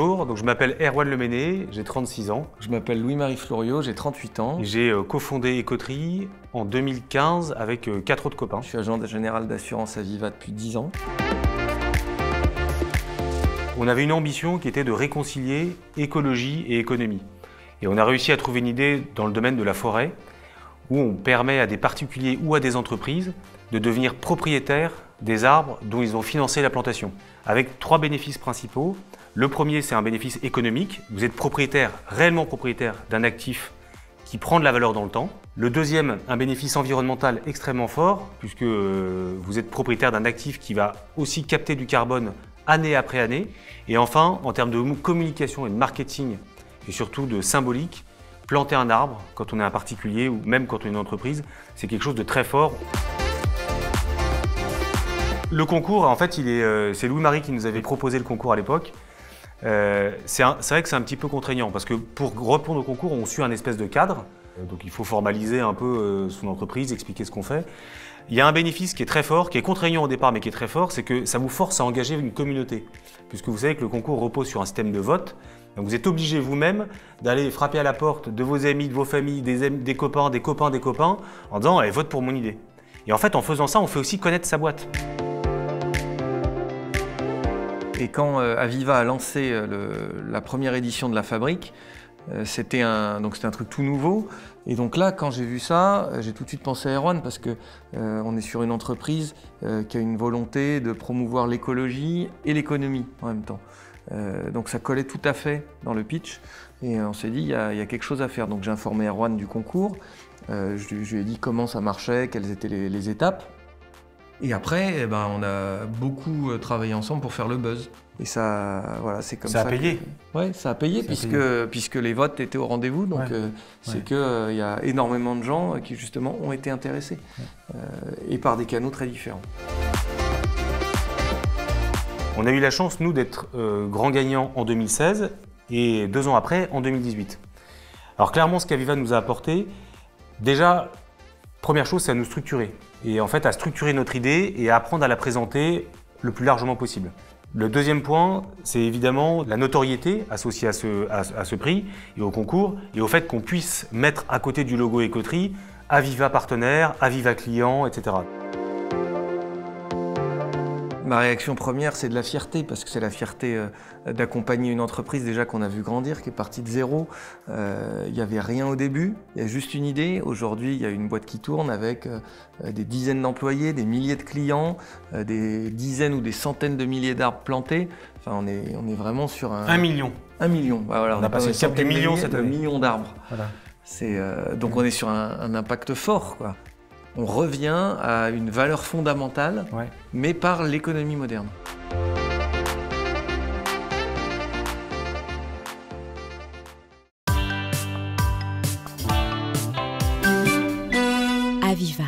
Bonjour, donc je m'appelle Erwan Leméné, j'ai 36 ans. Je m'appelle Louis-Marie Floriot, j'ai 38 ans. J'ai cofondé Écoterie en 2015 avec 4 autres copains. Je suis agent général d'assurance Aviva depuis 10 ans. On avait une ambition qui était de réconcilier écologie et économie. Et on a réussi à trouver une idée dans le domaine de la forêt, où on permet à des particuliers ou à des entreprises de devenir propriétaires des arbres dont ils ont financé la plantation. Avec 3 bénéfices principaux. Le premier, c'est un bénéfice économique. Vous êtes propriétaire, réellement propriétaire d'un actif qui prend de la valeur dans le temps. Le deuxième, un bénéfice environnemental extrêmement fort, puisque vous êtes propriétaire d'un actif qui va aussi capter du carbone année après année. Et enfin, en termes de communication et de marketing, et surtout de symbolique, planter un arbre, quand on est un particulier ou même quand on est une entreprise, c'est quelque chose de très fort. Le concours, en fait, c'est Louis-Marie qui nous avait proposé le concours à l'époque. C'est vrai que c'est un petit peu contraignant parce que pour répondre au concours, on suit un espèce de cadre. Donc il faut formaliser un peu son entreprise, expliquer ce qu'on fait. Il y a un bénéfice qui est très fort, qui est contraignant au départ mais qui est très fort, c'est que ça vous force à engager une communauté. Puisque vous savez que le concours repose sur un système de vote. Donc vous êtes obligé vous-même d'aller frapper à la porte de vos amis, de vos familles, des copains, en disant eh, « vote pour mon idée ». Et en fait, en faisant ça, on fait aussi connaître sa boîte. Et quand Aviva a lancé la première édition de la fabrique, c'était un truc tout nouveau. Et donc là, quand j'ai vu ça, j'ai tout de suite pensé à Erwan parce que on est sur une entreprise qui a une volonté de promouvoir l'écologie et l'économie en même temps. Donc ça collait tout à fait dans le pitch et on s'est dit il y a quelque chose à faire. Donc j'ai informé Erwan du concours, je lui ai dit comment ça marchait, quelles étaient les étapes. Et après, on a beaucoup travaillé ensemble pour faire le buzz. Et ça, voilà, c'est comme ça. Ça a payé. Oui, ça a payé puisque les votes étaient au rendez-vous. Donc c'est qu'il y a énormément de gens qui justement ont été intéressés. Et par des canaux très différents. On a eu la chance, nous, d'être grands gagnants en 2016 et 2 ans après, en 2018. Alors clairement, ce qu'Aviva nous a apporté, déjà, première chose, c'est à nous structurer. Et en fait, à structurer notre idée et à apprendre à la présenter le plus largement possible. Le deuxième point, c'est évidemment la notoriété associée à ce prix et au concours et au fait qu'on puisse mettre à côté du logo Écoterie Aviva partenaire, Aviva client, etc. Ma réaction première, c'est de la fierté, parce que c'est la fierté d'accompagner une entreprise déjà qu'on a vu grandir, qui est partie de zéro. Il n'y avait rien au début, il y a juste une idée. Aujourd'hui, il y a une boîte qui tourne avec des dizaines d'employés, des milliers de clients, des dizaines ou des centaines de milliers d'arbres plantés. Enfin, on est vraiment sur un... 1 million. 1 million. Voilà, on a passé le cap des millions cette année. 1 million d'arbres. Voilà. Donc on est sur un impact fort, quoi. On revient à une valeur fondamentale, mais par l'économie moderne. Aviva.